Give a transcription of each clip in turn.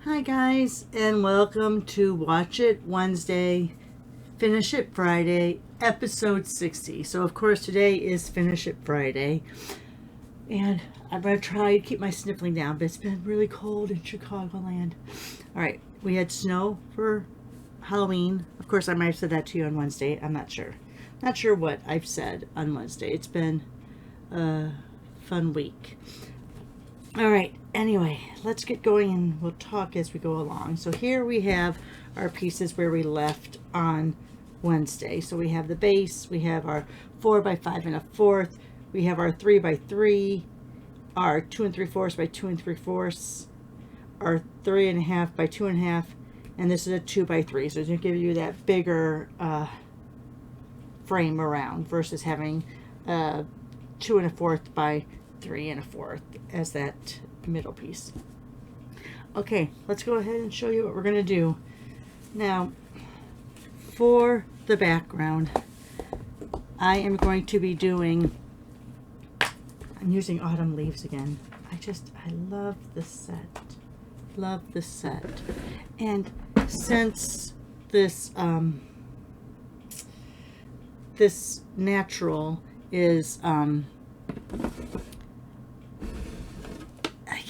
Hi guys, and welcome to Watch It Wednesday, Finish It Friday, episode 60. So of course today is Finish It Friday, and I'm going to try to keep my sniffling down, but it's been really cold in Chicagoland. Alright, we had snow for Halloween. Of course I might have said that to you on Wednesday, I'm not sure. Not sure what I've said on Wednesday. It's been a fun week. All right, anyway, let's get going and we'll talk as we go along. So here we have our pieces where we left on Wednesday. So we have the base, we have our 4 by 5 1/4, we have our 3 by 3, our 2 3/4 by 2 3/4, our 3 1/2 by 2 1/2, and this is a 2 by 3. So it's going to give you that bigger frame around versus having 2 1/4 by 3 1/4 as that middle piece. Okay, let's go ahead and show you what we're going to do. Now, for the background, I am going to be doing, I'm using autumn leaves again. I love this set. Love this set. And since this, this natural is, I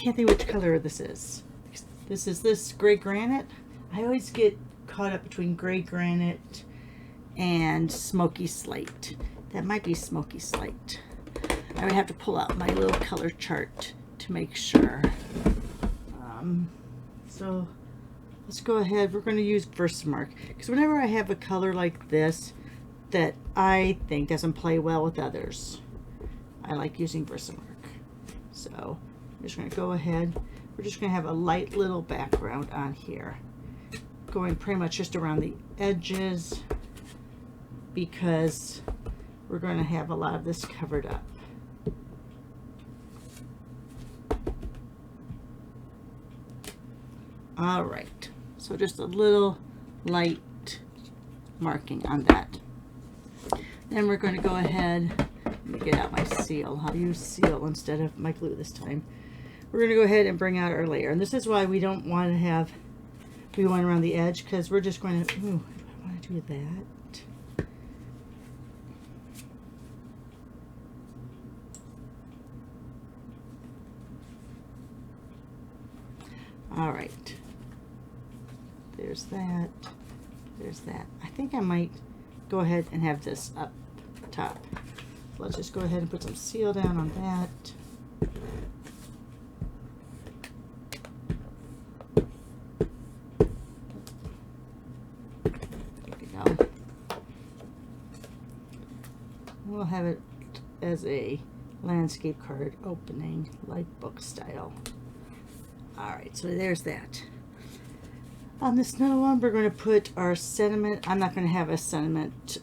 can't think which color this is. This is this gray granite. I always get caught up between gray granite and smoky slate. That might be smoky slate. I would have to pull out my little color chart to make sure. So let's go ahead. We're going to use Versamark because whenever I have a color like this that I think doesn't play well with others, I like using Versamark. So I'm just going to go ahead. We're just going to have a light little background on here, going pretty much just around the edges because we're going to have a lot of this covered up. All right, so just a little light marking on that. Then we're going to go ahead, let me get out my seal. I'll use seal instead of my glue this time. We're going to go ahead and bring out our layer. And this is why we don't want to have, we want around the edge, because we're just going to, ooh, I want to do that. All right. There's that. There's that. I think I might go ahead and have this up top. So let's just go ahead and put some seal down on that. There we go. We'll have it as a landscape card opening, like book style. All right, so there's that. On this middle one, we're going to put our sentiment. I'm not going to have a sentiment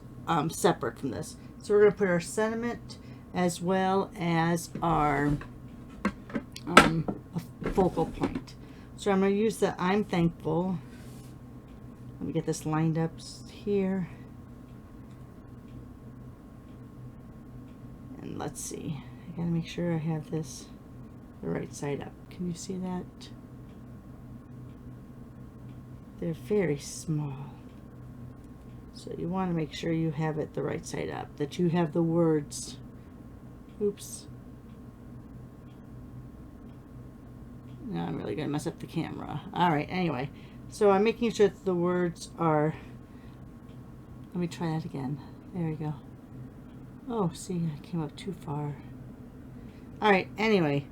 separate from this. So we're going to put our sentiment as well as our focal point. So I'm going to use the I'm Thankful. Let me get this lined up here. And let's see. I got to make sure I have this the right side up. Can you see that? They're very small. So you want to make sure you have it the right side up, that you have the words. Oops. Now I'm really going to mess up the camera. All right, anyway. So I'm making sure that the words are, let me try that again. There we go. Oh, see, I came up too far. All right, anyway.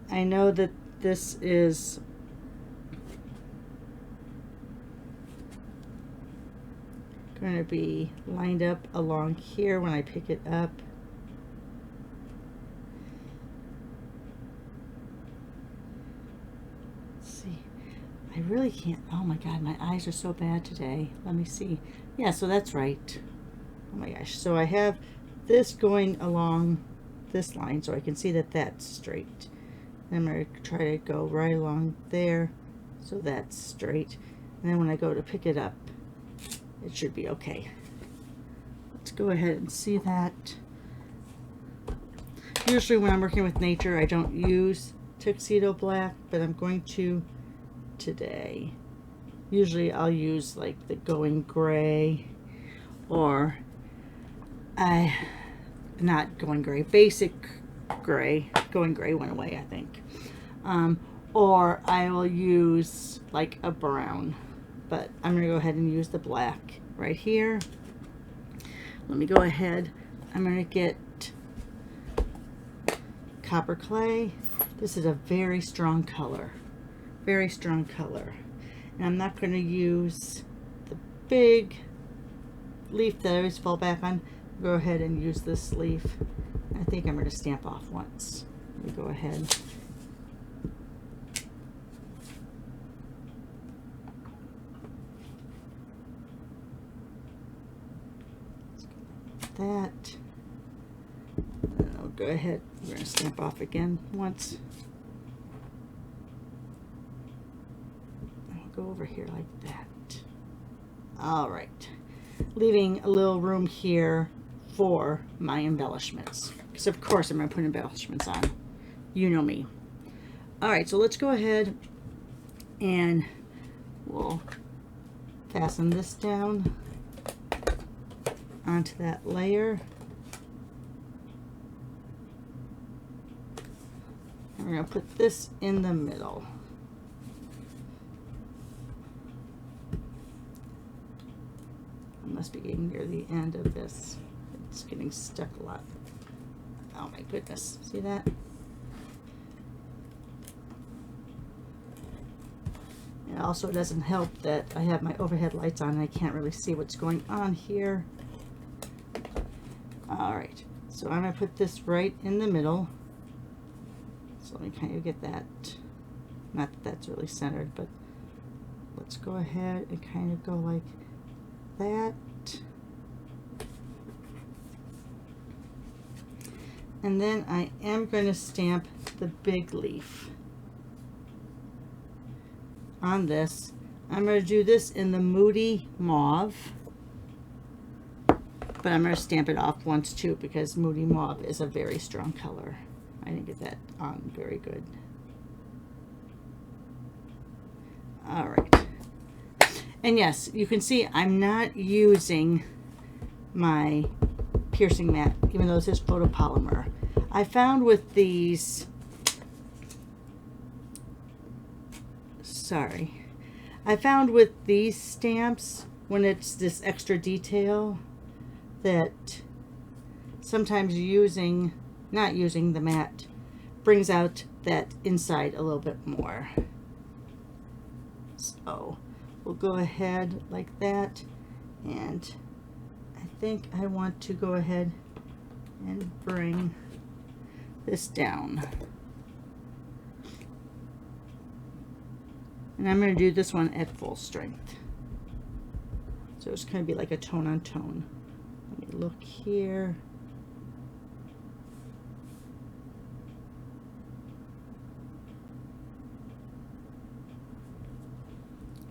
I know that this is going to be lined up along here when I pick it up. Let's see. I really can't. Oh my God, my eyes are so bad today. Let me see. Yeah, so that's right. Oh my gosh. So I have this going along this line so I can see that that's straight. I'm going to try to go right along there so that's straight. And then when I go to pick it up, it should be okay. Let's go ahead and see that. Usually when I'm working with nature, I don't use tuxedo black, but I'm going to today. Usually I'll use like the Going Gray, or not Going Gray, Basic Gray. Going Gray went away, I think. Or I will use like a brown, but I'm going to go ahead and use the black right here. Let me go ahead. I'm going to get Copper Clay. This is a very strong color. Very strong color. And I'm not going to use the big leaf that I always fall back on. Go ahead and use this leaf. I think I'm going to stamp off once. Let me go ahead. That. And I'll go ahead. We're going to stamp off again once. I'll go over here like that. All right. Leaving a little room here for my embellishments, because of course I'm going to put embellishments on. You know me. All right, so let's go ahead and we'll fasten this down onto that layer. And we're going to put this in the middle. I must be getting near the end of this. It's getting stuck a lot. Oh my goodness. See that? It also doesn't help that I have my overhead lights on and I can't really see what's going on here. Alright, so I'm going to put this right in the middle. So let me kind of get that. Not that that's really centered, but let's go ahead and kind of go like that. And then I am going to stamp the big leaf on this. I'm going to do this in the Moody Mauve, but I'm going to stamp it off once too, because Moody Mauve is a very strong color. I didn't get that on very good. All right. And yes, you can see I'm not using my piercing mat, even though this is photopolymer. I found with these, I found with these stamps, when it's this extra detail, that sometimes not using the mat brings out that inside a little bit more. So we'll go ahead like that, and I think I want to go ahead and bring this down. And I'm going to do this one at full strength. So it's going to be like a tone on tone. Let me look here.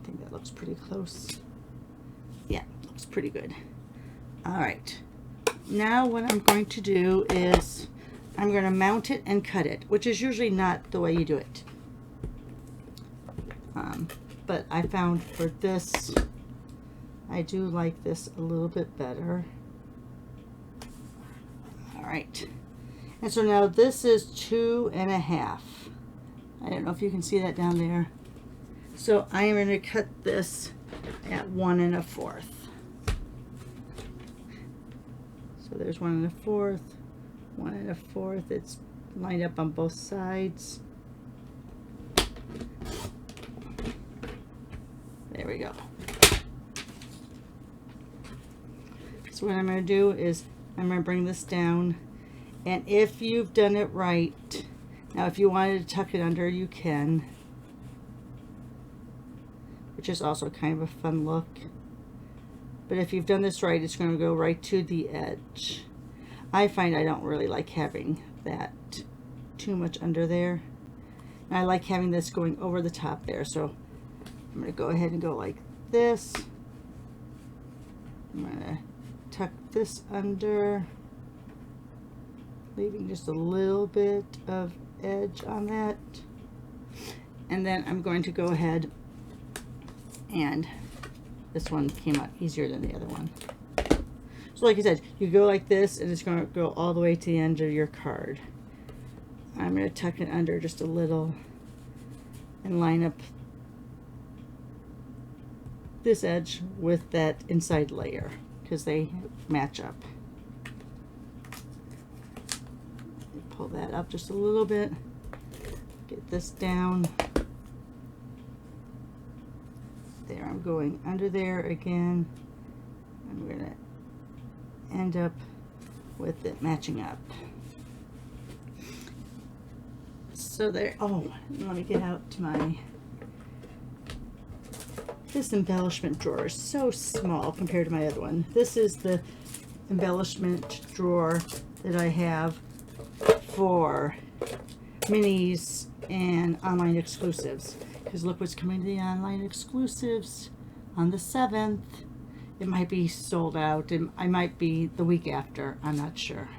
I think that looks pretty close. Yeah, looks pretty good. All right. Now what I'm going to do is I'm going to mount it and cut it, which is usually not the way you do it. But I found for this, I do like this a little bit better. All right. And so now this is 2.5. I don't know if you can see that down there. So I am going to cut this at 1 1/4. So there's 1 1/4, 1 1/4. It's lined up on both sides. There we go. So what I'm going to do is I'm going to bring this down, and if you've done it right, now if you wanted to tuck it under, you can, which is also kind of a fun look. But if you've done this right, it's going to go right to the edge. I find I don't really like having that too much under there. And I like having this going over the top there. So I'm going to go ahead and go like this. I'm going to tuck this under, leaving just a little bit of edge on that. And then I'm going to go ahead And this one came out easier than the other one. So like I said, you go like this, and it's going to go all the way to the end of your card. I'm going to tuck it under just a little and line up this edge with that inside layer because they match up. Pull that up just a little bit. Get this down. There, I'm going under there again. I'm going to end up with it matching up. So there, oh, let me get out to my, this embellishment drawer is so small compared to my other one. This is the embellishment drawer that I have for minis and online exclusives. Because look what's coming to the online exclusives on the 7th. It might be sold out. I might be the week after. I'm not sure.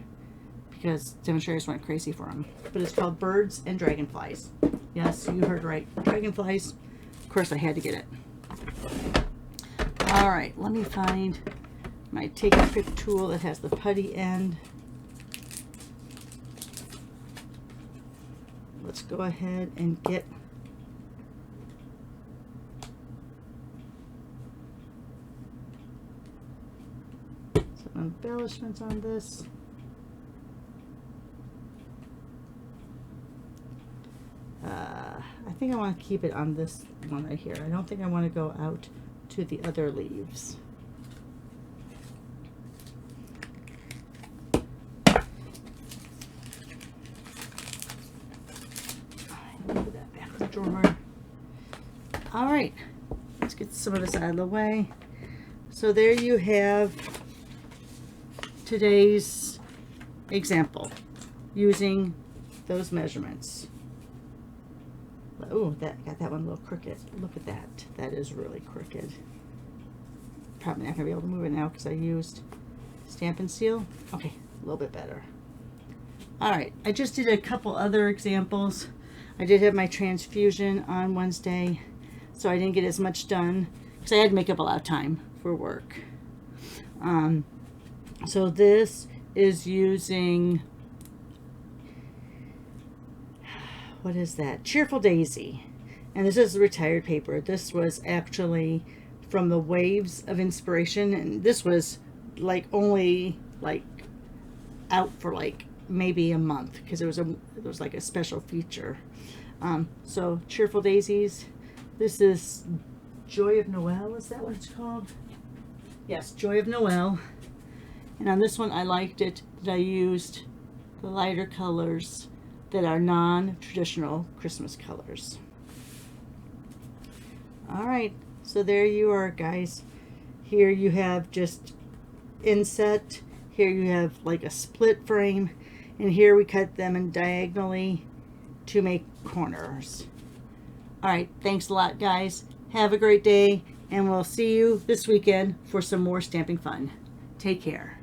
Because demonstrators went crazy for them. But it's called Birds and Dragonflies. Yes, you heard right. Dragonflies. Of course, I had to get it. Alright, let me find my Take a Pick tool that has the putty end. Let's go ahead and get some embellishments on this. I think I want to keep it on this one right here. I don't think I want to go out to the other leaves. Move that back to the drawer. All right, let's get some of this out of the way. So there you have today's example using those measurements. Oh, that got that one a little crooked. Look at that. That is really crooked. Probably not going to be able to move it now because I used Stampin' Seal. Okay, a little bit better. Alright, I just did a couple other examples. I did have my transfusion on Wednesday, so I didn't get as much done because I had to make up a lot of time for work. So this is using, what is that? Cheerful Daisy. And this is retired paper. This was actually from the Waves of Inspiration, and this was like only like out for like maybe a month because it was like a special feature. So Cheerful Daisies. This is Joy of Noel. Is that what it's called? Yes, Joy of Noel. And on this one, I liked it that I used the lighter colors that are non-traditional Christmas colors. All right, so there you are, guys. Here you have just inset. Here you have like a split frame, and here we cut them in diagonally to make corners. All right, thanks a lot, guys. Have a great day, and we'll see you this weekend for some more stamping fun. Take care.